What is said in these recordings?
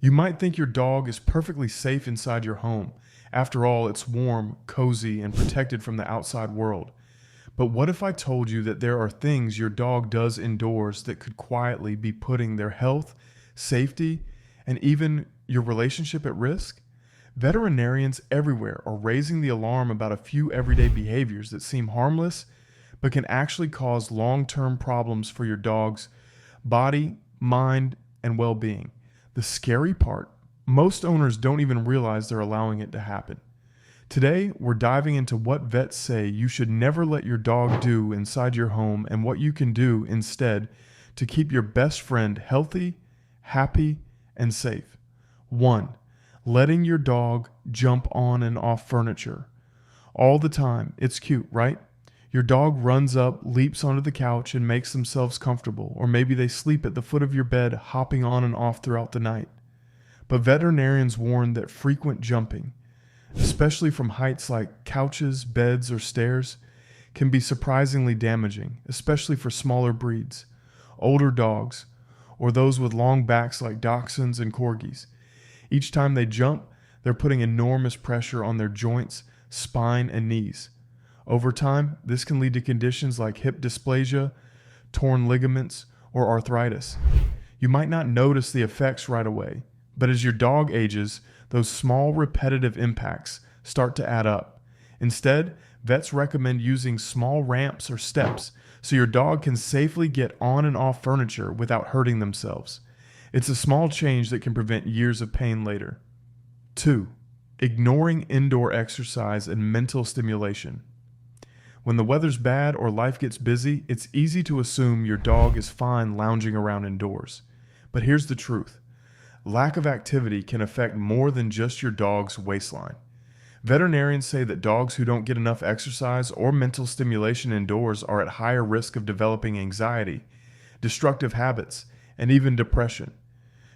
You might think your dog is perfectly safe inside your home. After all, it's warm, cozy, and protected from the outside world. But what if I told you that there are things your dog does indoors that could quietly be putting their health, safety, and even your relationship at risk? Veterinarians everywhere are raising the alarm about a few everyday behaviors that seem harmless but can actually cause long-term problems for your dog's body, mind, and well-being. The scary part, most owners don't even realize they're allowing it to happen. Today, we're diving into what vets say you should never let your dog do inside your home and what you can do instead to keep your best friend healthy, happy, and safe. 1. Letting your dog jump on and off furniture. All the time. It's cute, right? Your dog runs up, leaps onto the couch, and makes themselves comfortable, or maybe they sleep at the foot of your bed, hopping on and off throughout the night. But veterinarians warn that frequent jumping, especially from heights like couches, beds, or stairs, can be surprisingly damaging, especially for smaller breeds, older dogs, or those with long backs like dachshunds and corgis. Each time they jump, they're putting enormous pressure on their joints, spine, and knees. Over time, this can lead to conditions like hip dysplasia, torn ligaments, or arthritis. You might not notice the effects right away, but as your dog ages, those small repetitive impacts start to add up. Instead, vets recommend using small ramps or steps so your dog can safely get on and off furniture without hurting themselves. It's a small change that can prevent years of pain later. 2. Ignoring indoor exercise and mental stimulation. When the weather's bad or life gets busy, it's easy to assume your dog is fine lounging around indoors. But here's the truth. Lack of activity can affect more than just your dog's waistline. Veterinarians say that dogs who don't get enough exercise or mental stimulation indoors are at higher risk of developing anxiety, destructive habits, and even depression.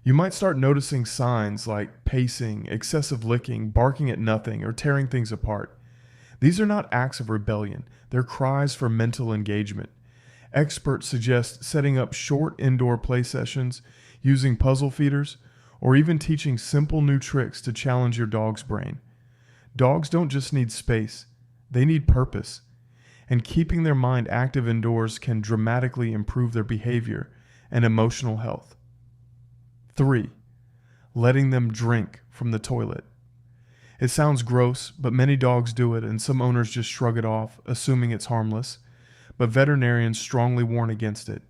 You might start noticing signs like pacing, excessive licking, barking at nothing, or tearing things apart. These are not acts of rebellion, they're cries for mental engagement. Experts suggest setting up short indoor play sessions, using puzzle feeders, or even teaching simple new tricks to challenge your dog's brain. Dogs don't just need space, they need purpose. And keeping their mind active indoors can dramatically improve their behavior and emotional health. 3. Letting them drink from the toilet. It sounds gross, but many dogs do it and some owners just shrug it off, assuming it's harmless. But veterinarians strongly warn against it.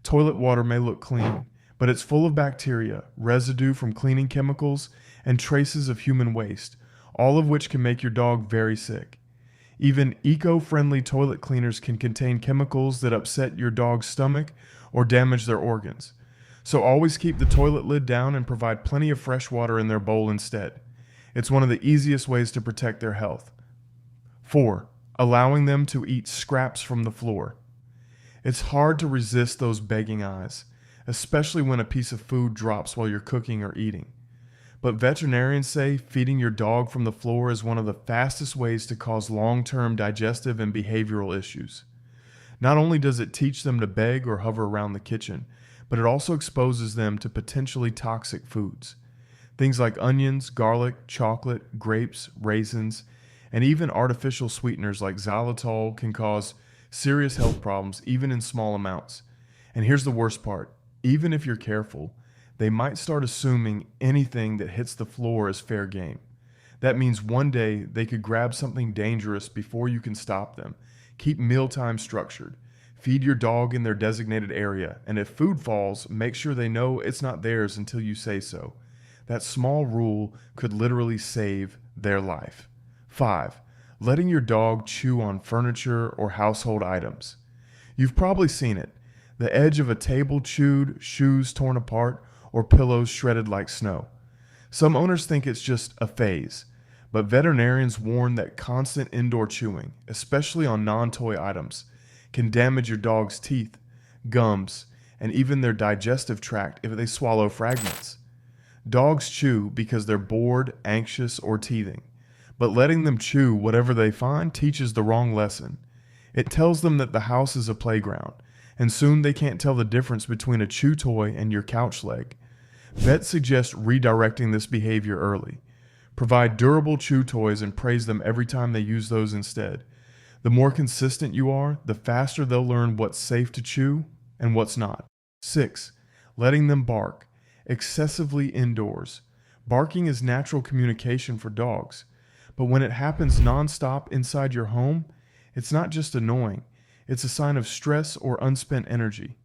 Toilet water may look clean, but it's full of bacteria, residue from cleaning chemicals, and traces of human waste, all of which can make your dog very sick. Even eco-friendly toilet cleaners can contain chemicals that upset your dog's stomach or damage their organs. So always keep the toilet lid down and provide plenty of fresh water in their bowl instead. It's one of the easiest ways to protect their health. 4. Allowing them to eat scraps from the floor. It's hard to resist those begging eyes, especially when a piece of food drops while you're cooking or eating. But veterinarians say feeding your dog from the floor is one of the fastest ways to cause long-term digestive and behavioral issues. Not only does it teach them to beg or hover around the kitchen, but it also exposes them to potentially toxic foods. Things like onions, garlic, chocolate, grapes, raisins, and even artificial sweeteners like xylitol can cause serious health problems even in small amounts. And here's the worst part. Even if you're careful, they might start assuming anything that hits the floor is fair game. That means one day they could grab something dangerous before you can stop them. Keep mealtime structured. Feed your dog in their designated area, and if food falls, make sure they know it's not theirs until you say so. That small rule could literally save their life. 5. Letting your dog chew on furniture or household items. You've probably seen it. The edge of a table chewed, shoes torn apart, or pillows shredded like snow. Some owners think it's just a phase, but veterinarians warn that constant indoor chewing, especially on non-toy items, can damage your dog's teeth, gums, and even their digestive tract if they swallow fragments. Dogs chew because they're bored, anxious, or teething, but letting them chew whatever they find teaches the wrong lesson. It tells them that the house is a playground, and soon they can't tell the difference between a chew toy and your couch leg. Vets suggest redirecting this behavior early. Provide durable chew toys and praise them every time they use those instead. The more consistent you are, the faster they'll learn what's safe to chew and what's not. 6. Letting them bark. Excessively indoors. Barking is natural communication for dogs, but when it happens nonstop inside your home, it's not just annoying, it's a sign of stress or unspent energy.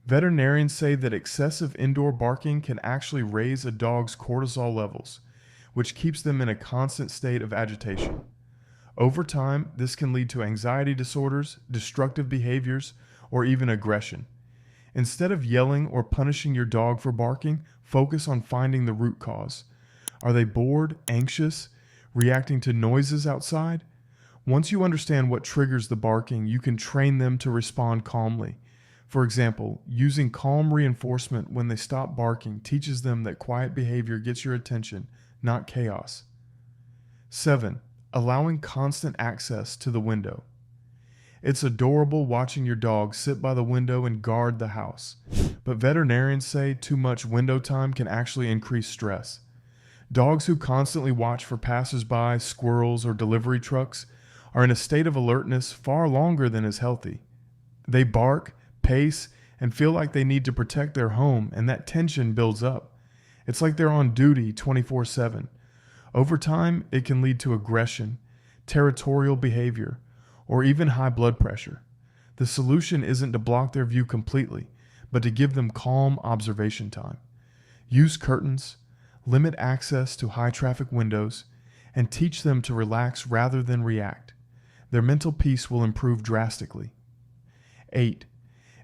Veterinarians say that excessive indoor barking can actually raise a dog's cortisol levels, which keeps them in a constant state of agitation. Over time, this can lead to anxiety disorders, destructive behaviors, or even aggression. Instead of yelling or punishing your dog for barking, focus on finding the root cause. Are they bored, anxious, reacting to noises outside? Once you understand what triggers the barking, you can train them to respond calmly. For example, using calm reinforcement when they stop barking teaches them that quiet behavior gets your attention, not chaos. 7. Allowing constant access to the window. It's adorable watching your dog sit by the window and guard the house, but veterinarians say too much window time can actually increase stress. Dogs who constantly watch for passers-by, squirrels, or delivery trucks are in a state of alertness far longer than is healthy. They bark, pace, and feel like they need to protect their home, and that tension builds up. It's like they're on duty 24/7. Over time, it can lead to aggression, territorial behavior, or even high blood pressure. The solution isn't to block their view completely, but to give them calm observation time. Use curtains, limit access to high-traffic windows, and teach them to relax rather than react. Their mental peace will improve drastically. 8.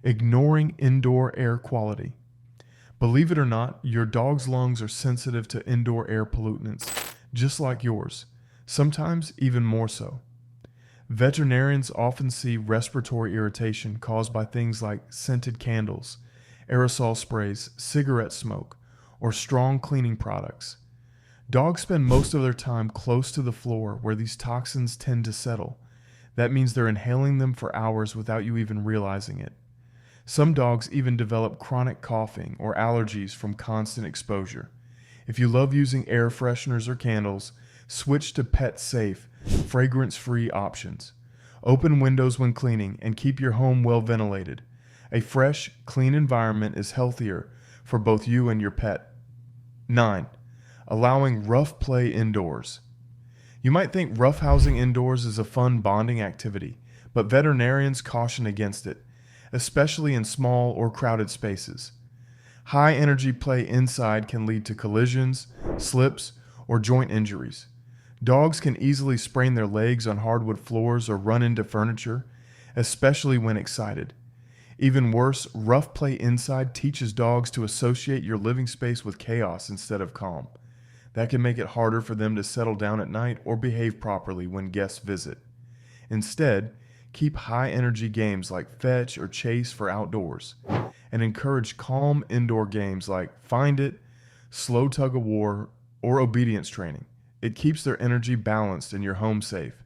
Ignoring indoor air quality. Believe it or not, your dog's lungs are sensitive to indoor air pollutants, just like yours, sometimes even more so. Veterinarians often see respiratory irritation caused by things like scented candles, aerosol sprays, cigarette smoke, or strong cleaning products. Dogs spend most of their time close to the floor where these toxins tend to settle. That means they're inhaling them for hours without you even realizing it. Some dogs even develop chronic coughing or allergies from constant exposure. If you love using air fresheners or candles, switch to pet-safe, fragrance-free options. Open windows when cleaning and keep your home well ventilated. A fresh, clean environment is healthier for both you and your pet. 9. Allowing rough play indoors. You might think roughhousing indoors is a fun bonding activity, but veterinarians caution against it, especially in small or crowded spaces. High energy play inside can lead to collisions, slips, or joint injuries. Dogs can easily sprain their legs on hardwood floors or run into furniture, especially when excited. Even worse, rough play inside teaches dogs to associate your living space with chaos instead of calm. That can make it harder for them to settle down at night or behave properly when guests visit. Instead, keep high-energy games like fetch or chase for outdoors, and encourage calm indoor games like Find It, slow tug-of-war, or obedience training. It keeps their energy balanced and your home safe.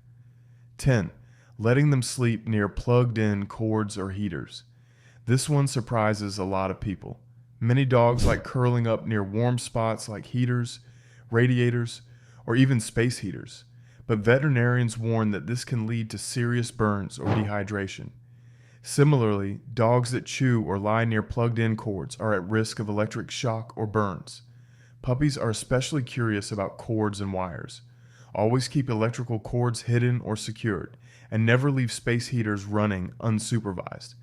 10. Letting them sleep near plugged-in cords or heaters. This one surprises a lot of people. Many dogs like curling up near warm spots like heaters, radiators, or even space heaters. But veterinarians warn that this can lead to serious burns or dehydration. Similarly, dogs that chew or lie near plugged-in cords are at risk of electric shock or burns. Puppies are especially curious about cords and wires. Always keep electrical cords hidden or secured, and never leave space heaters running unsupervised.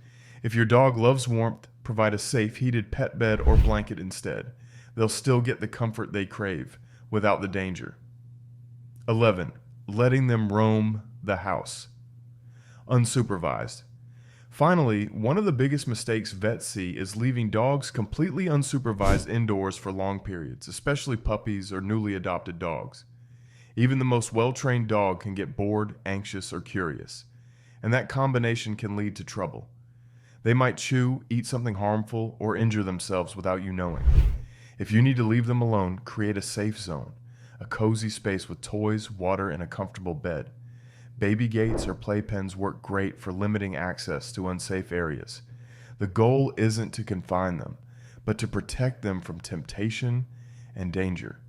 If your dog loves warmth, provide a safe heated pet bed or blanket instead. They'll still get the comfort they crave, without the danger. 11. Letting them roam the house. Unsupervised. Finally, one of the biggest mistakes vets see is leaving dogs completely unsupervised indoors for long periods, especially puppies or newly adopted dogs. Even the most well-trained dog can get bored, anxious, or curious, and that combination can lead to trouble. They might chew, eat something harmful, or injure themselves without you knowing. If you need to leave them alone, create a safe zone, a cozy space with toys, water, and a comfortable bed. Baby gates or playpens work great for limiting access to unsafe areas. The goal isn't to confine them, but to protect them from temptation and danger.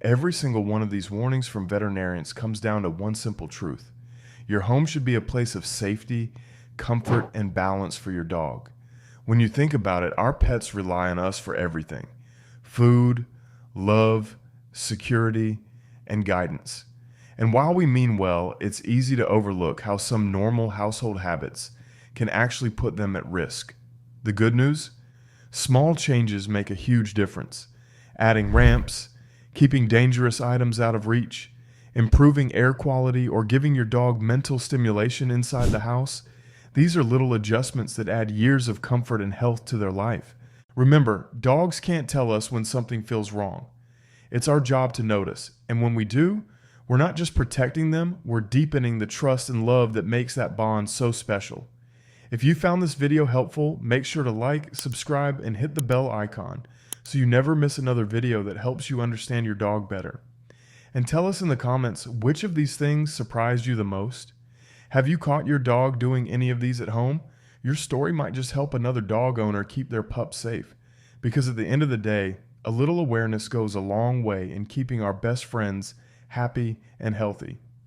Every single one of these warnings from veterinarians comes down to one simple truth. Your home should be a place of safety, comfort, and balance for your dog. When you think about it, our pets rely on us for everything: food, love, security, and guidance. And while we mean well, it's easy to overlook how some normal household habits can actually put them at risk. The good news? Small changes make a huge difference. Adding ramps, keeping dangerous items out of reach, improving air quality, or giving your dog mental stimulation inside the house, these are little adjustments that add years of comfort and health to their life. Remember, dogs can't tell us when something feels wrong. It's our job to notice, and when we do, we're not just protecting them, we're deepening the trust and love that makes that bond so special. If you found this video helpful, make sure to like, subscribe, and hit the bell icon so you never miss another video that helps you understand your dog better. And tell us in the comments which of these things surprised you the most. Have you caught your dog doing any of these at home? Your story might just help another dog owner keep their pup safe. Because at the end of the day, a little awareness goes a long way in keeping our best friends happy and healthy.